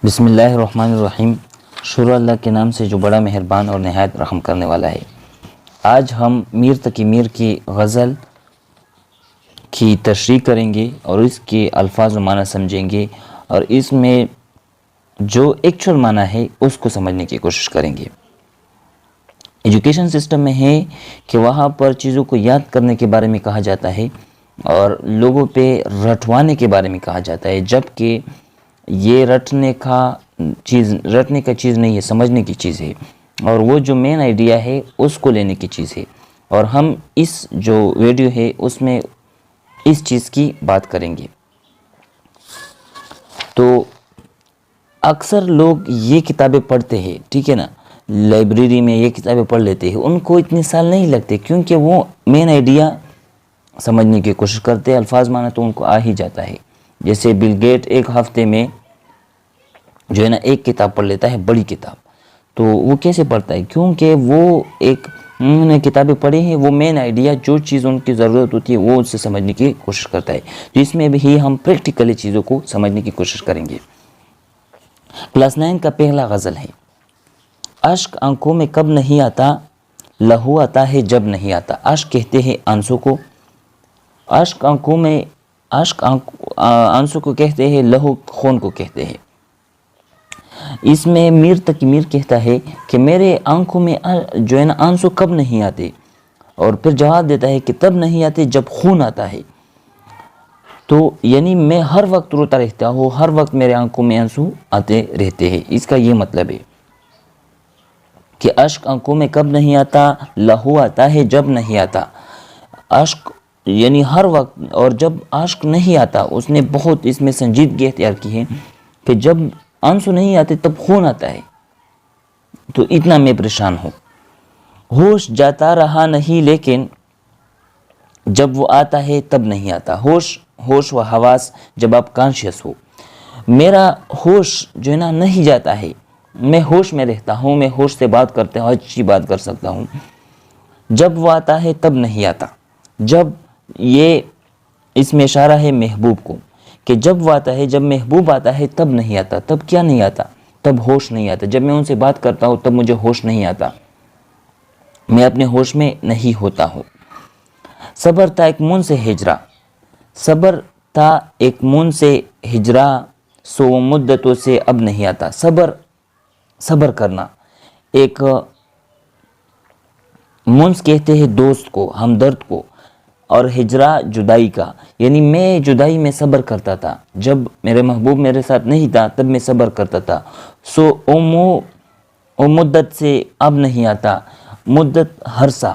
بسم اللہ الرحمن الرحیم۔ شروع اللہ کے نام سے جو بڑا مہربان اور نہایت رحم کرنے والا ہے۔ آج ہم میر تقی میر کی غزل کی تشریح کریں گے اور اس کے الفاظ و معنی سمجھیں گے اور اس میں جو ایکچول معنی ہے اس کو سمجھنے کی کوشش کریں گے۔ ایجوکیشن سسٹم میں ہے کہ وہاں پر چیزوں کو یاد کرنے کے بارے میں کہا جاتا ہے اور لوگوں پہ رٹوانے کے بارے میں کہا جاتا ہے، جبکہ یہ رٹنے کا چیز نہیں ہے، سمجھنے کی چیز ہے، اور وہ جو مین آئیڈیا ہے اس کو لینے کی چیز ہے۔ اور ہم اس جو ویڈیو ہے اس میں اس چیز کی بات کریں گے۔ تو اکثر لوگ یہ کتابیں پڑھتے ہیں، ٹھیک ہے نا، لائبریری میں یہ کتابیں پڑھ لیتے ہیں، ان کو اتنے سال نہیں لگتے کیونکہ وہ مین آئیڈیا سمجھنے کی کوشش کرتے ہیں، الفاظ معنی تو ان کو آ ہی جاتا ہے۔ جیسے بل گیٹ ایک ہفتے میں جو ہے نا ایک کتاب پڑھ لیتا ہے، بڑی کتاب، تو وہ کیسے پڑھتا ہے؟ کیونکہ وہ انہوں نے کتابیں پڑھی ہیں، وہ مین آئیڈیا جو چیز ان کی ضرورت ہوتی ہے وہ اسے سمجھنے کی کوشش کرتا ہے۔ تو اس میں بھی ہم پریکٹیکلی چیزوں کو سمجھنے کی کوشش کریں گے۔ کلاس 9 کا پہلا غزل ہے۔ اشک آنکھوں میں کب نہیں آتا، لہو آتا ہے جب نہیں آتا۔ اشک کہتے ہیں آنسوں کو، اشک آنکھوں میں، آنسوں کو کہتے ہیں، لہو خون کو کہتے ہیں۔ اس میں میر تقی میر کہتا ہے کہ میرے آنکھوں میں جو ہے نا آنسوں کب نہیں آتے، اور پھر جواب دیتا ہے کہ تب نہیں آتے جب خون آتا ہے۔ تو یعنی میں ہر وقت روتا رہتا ہوں، ہر وقت میرے آنکھوں میں آنسو آتے رہتے ہیں۔ اس کا یہ مطلب ہے کہ اشک آنکھوں میں کب نہیں آتا، لہو آتا ہے جب نہیں آتا۔ اشک یعنی ہر وقت، اور جب اشک نہیں آتا، اس نے بہت اس میں سنجیدگی اختیار کی ہے کہ جب آنسو نہیں آتے تب خون آتا ہے، تو اتنا میں پریشان ہوں۔ ہوش جاتا رہا نہیں لیکن جب وہ آتا ہے تب نہیں آتا۔ ہوش و حواس، جب آپ کانشیس ہو۔ میرا ہوش جو ہے نا نہیں جاتا ہے، میں ہوش میں رہتا ہوں، میں ہوش سے بات کرتا ہوں، اچھی بات کر سکتا ہوں۔ جب وہ آتا ہے تب نہیں آتا۔ جب یہ اس میں اشارہ ہے محبوب کو کہ جب وہ آتا ہے، جب محبوب آتا ہے تب نہیں آتا۔ تب کیا نہیں آتا؟ تب ہوش نہیں آتا۔ جب میں ان سے بات کرتا ہوں تب مجھے ہوش نہیں آتا، میں اپنے ہوش میں نہیں ہوتا ہوں۔ صبر تھا ایک مون سے ہجرا، صبر تھا ایک مون سے ہجرا، سو مدتوں سے اب نہیں آتا۔ صبر کرنا، ایک منس کہتے ہیں دوست کو، ہمدرد کو، اور ہجرا جدائی کا، یعنی میں جدائی میں صبر کرتا تھا، جب میرے محبوب میرے ساتھ نہیں تھا تب میں صبر کرتا تھا۔ سو او مدت سے اب نہیں آتا، مدت عرصہ،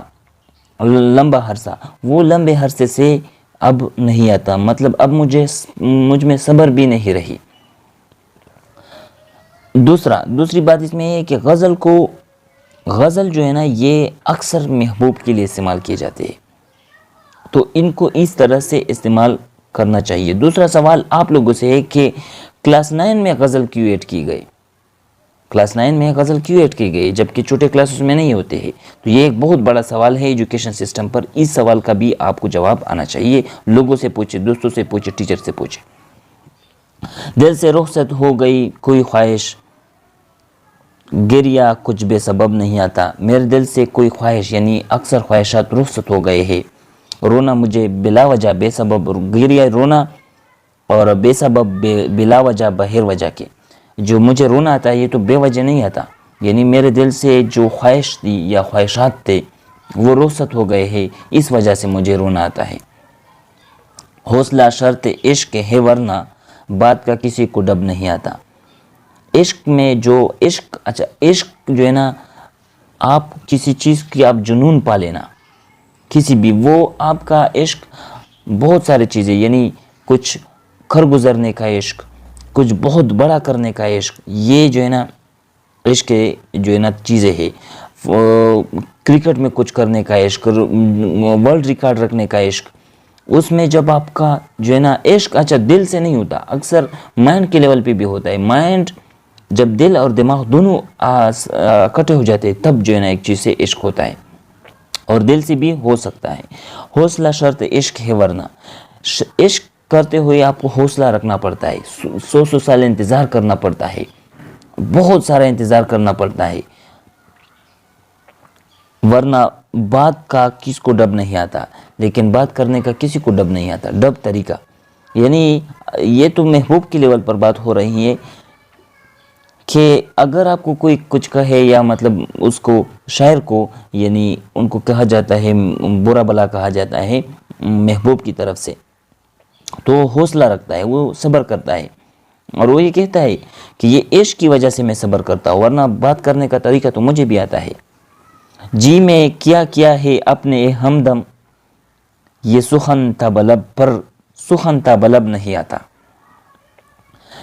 لمبا عرصہ، وہ لمبے عرصے سے اب نہیں آتا، مطلب اب مجھ میں صبر بھی نہیں رہی۔ دوسری بات اس میں ہے کہ غزل جو ہے نا یہ اکثر محبوب کے لیے استعمال کیے جاتے ہیں، تو ان کو اس طرح سے استعمال کرنا چاہیے۔ دوسرا سوال آپ لوگوں سے ہے کہ کلاس 9 میں غزل کیوں ایڈ کی گئی؟ کلاس 9 میں غزل کیوں ایڈ کی گئی جبکہ چھوٹے کلاسز میں نہیں ہوتے ہیں؟ تو یہ ایک بہت بڑا سوال ہے ایجوکیشن سسٹم پر۔ اس سوال کا بھی آپ کو جواب آنا چاہیے، لوگوں سے پوچھیں، دوستوں سے پوچھیں، ٹیچر سے پوچھیں۔ دل سے رخصت ہو گئی کوئی خواہش، گریا کچھ بے سبب نہیں آتا۔ میرے دل سے کوئی خواہش، یعنی اکثر خواہشات رخصت ہو گئے ہیں، رونا مجھے بلا وجہ بے سبب، گریا رونا اور بے سبب بلا وجہ بغیر وجہ کے، جو مجھے رونا آتا ہے یہ تو بے وجہ نہیں آتا، یعنی میرے دل سے جو خواہش تھی یا خواہشات تھے وہ رخصت ہو گئے ہیں، اس وجہ سے مجھے رونا آتا ہے۔ حوصلہ شرط عشق ہے ورنہ بات کا کسی کو ڈب نہیں آتا۔ عشق میں جو عشق جو ہے نا، آپ کسی چیز کی آپ جنون پا لینا، کسی بھی، وہ آپ کا عشق بہت سارے چیزیں، یعنی کچھ کر گزرنے کا عشق، کچھ بہت بڑا کرنے کا عشق، یہ جو ہے نا عشق جو ہے نا چیزیں ہے۔ کرکٹ میں کچھ کرنے کا عشق، ورلڈ ریکارڈ رکھنے کا عشق، اس میں جب آپ کا جو ہے نا عشق دل سے نہیں ہوتا، اکثر مائنڈ کے لیول پہ بھی ہوتا ہے۔ مائنڈ جب دل اور دماغ دونوں اکٹھے ہو جاتے ہیں تب جو ہے نا ایک چیز سے عشق ہوتا ہے، اور دل سے بھی ہو سکتا ہے۔ حوصلہ شرط عشق ہے ورنہ، عشق کرتے ہوئے آپ کو حوصلہ رکھنا پڑتا ہے، 100 سال انتظار کرنا پڑتا ہے، بہت سارا انتظار کرنا پڑتا ہے، ورنہ بات کا کس کو ڈب نہیں آتا، لیکن بات کرنے کا کسی کو ڈب نہیں آتا، ڈب طریقہ، یعنی یہ تو محبوب کی لیول پر بات ہو رہی ہے کہ اگر آپ کو کوئی کچھ کہے یا مطلب اس کو شاعر کو یعنی ان کو کہا جاتا ہے، برا بلا کہا جاتا ہے محبوب کی طرف سے، تو حوصلہ رکھتا ہے، وہ صبر کرتا ہے، اور وہ یہ کہتا ہے کہ یہ عشق کی وجہ سے میں صبر کرتا ہوں، ورنہ بات کرنے کا طریقہ تو مجھے بھی آتا ہے، جی میں کیا ہے اپنے ہمدم، یہ سخن تھا بلب پر سخن تھا بلب نہیں آتا۔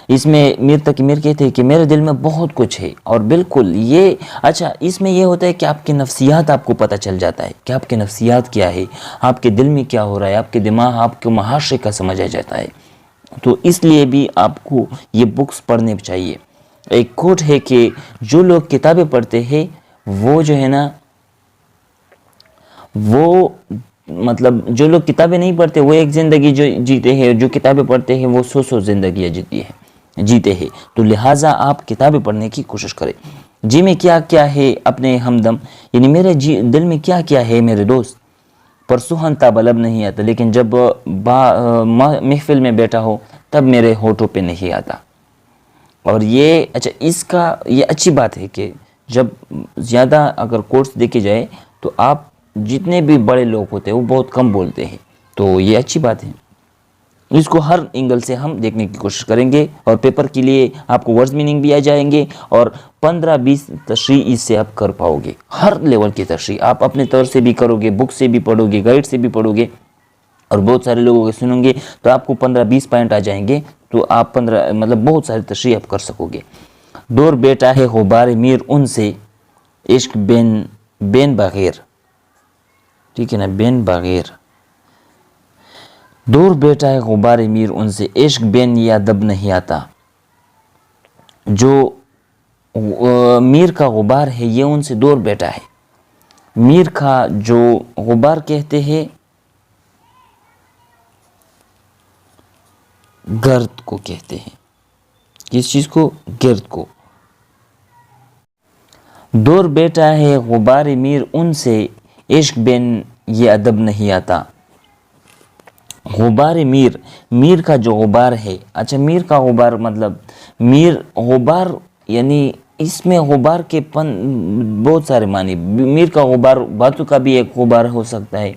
اس میں میر تقی میر کہتے ہیں کہ میرے دل میں بہت کچھ ہے، اور بالکل یہ اچھا اس میں یہ ہوتا ہے کہ آپ کے نفسیات آپ کو پتہ چل جاتا ہے کہ آپ کے نفسیات کیا ہے، آپ کے دل میں کیا ہو رہا ہے، آپ کے دماغ آپ کے معاشرے کا سمجھ آ جاتا ہے، تو اس لیے بھی آپ کو یہ بکس پڑھنے چاہیے۔ ایک کوٹ ہے کہ جو لوگ کتابیں پڑھتے ہیں وہ جو ہے نا، وہ مطلب جو لوگ کتابیں نہیں پڑھتے وہ ایک زندگی جو جیتے ہیں، جو کتابیں پڑھتے ہیں وہ 100 زندگیاں جیتے ہیں، تو لہٰذا آپ کتابیں پڑھنے کی کوشش کریں۔ جی میں کیا ہے اپنے ہمدم، یعنی میرے دل میں کیا ہے میرے دوست، پر سخن تا بلب نہیں آتا، لیکن جب محفل میں بیٹھا ہو تب میرے ہونٹوں پہ نہیں آتا۔ اور یہ اچھا اس کا یہ اچھی بات ہے کہ جب زیادہ اگر کورس دیکھے جائے تو آپ جتنے بھی بڑے لوگ ہوتے ہیں وہ بہت کم بولتے ہیں، تو یہ اچھی بات ہے، اس کو ہر اینگل سے ہم دیکھنے کی کوشش کریں گے، اور پیپر کے لیے آپ کو ورڈز میننگ بھی آ جائیں گے، اور 15-20 تشریح اس سے آپ کر پاؤ گے، ہر لیول کی تشریح آپ اپنے طور سے بھی کرو گے، بک سے بھی پڑھو گے، گائیڈ سے بھی پڑھو گے، اور بہت سارے لوگوں کے سنیں گے تو آپ کو 15-20 پوائنٹ آ جائیں گے، تو آپ مطلب بہت ساری تشریح آپ کر سکو گے۔ دور بیٹا ہے غبار میر ان سے، عشق بین بغیر، ٹھیک ہے نا، بین بغیر، دور بیٹا ہے غبار میر ان سے، عشق بین یا دب نہیں آتا۔ جو میر کا غبار ہے یہ ان سے دور بیٹا ہے، میر کا جو غبار کہتے ہیں گرد کو کہتے ہیں، کس چیز کو؟ گرد کو۔ دور بیٹا ہے غبار میر ان سے، عشق بین یہ ادب نہیں آتا۔ غبار میر کا جو غبار ہے، اچھا میر کا غبار مطلب میر غبار، یعنی اس میں غبار کے بہت سارے معنی، میر کا غبار باتوں کا بھی ایک غبار ہو سکتا ہے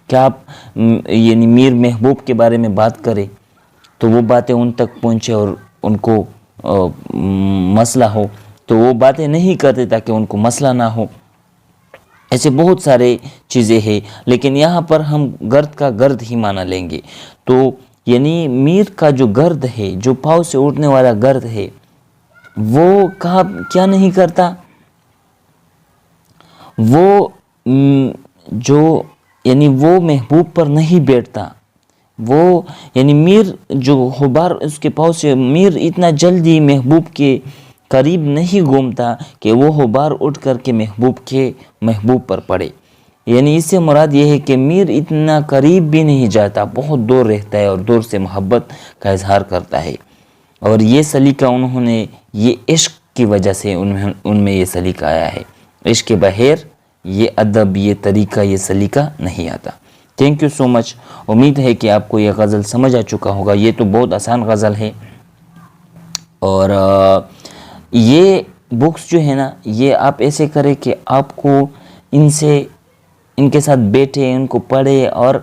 کہ آپ یعنی میر محبوب کے بارے میں بات کریں تو وہ باتیں ان تک پہنچے اور ان کو مسئلہ ہو، تو وہ باتیں نہیں کرتے تاکہ ان کو مسئلہ نہ ہو، ایسے بہت سارے چیزیں ہیں، لیکن یہاں پر ہم گرد کا گرد ہی معنی لیں گے، تو یعنی میر کا جو گرد ہے، جو پاؤں سے اٹھنے والا گرد ہے، وہ کیا نہیں کرتا، وہ جو یعنی وہ محبوب پر نہیں بیٹھتا، وہ یعنی میر جو غبار اس کے پاؤں سے، میر اتنا جلدی محبوب کے قریب نہیں گھومتا کہ وہ غبار اٹھ کر کے محبوب پر پڑے، یعنی اس سے مراد یہ ہے کہ میر اتنا قریب بھی نہیں جاتا، بہت دور رہتا ہے اور دور سے محبت کا اظہار کرتا ہے، اور یہ سلیقہ انہوں نے، یہ عشق کی وجہ سے ان میں یہ سلیقہ آیا ہے، عشق کے بغیر یہ ادب، یہ طریقہ، یہ سلیقہ نہیں آتا۔ تھینک یو سو مچ، امید ہے کہ آپ کو یہ غزل سمجھ آ چکا ہوگا، یہ تو بہت آسان غزل ہے، اور یہ بکس جو ہے نا، یہ آپ ایسے کریں کہ آپ کو ان کے ساتھ بیٹھے، ان کو پڑھے، اور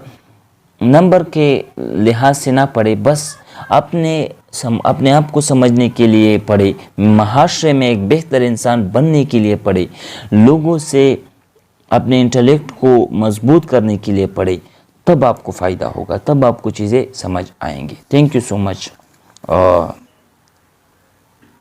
نمبر کے لحاظ سے نہ پڑھے، بس اپنے آپ کو سمجھنے کے لیے پڑھے، معاشرے میں ایک بہتر انسان بننے کے لیے پڑھے، لوگوں سے اپنے انٹلیکٹ کو مضبوط کرنے کے لیے پڑھے، تب آپ کو فائدہ ہوگا، تب آپ کو چیزیں سمجھ آئیں گی۔ Thank you so much.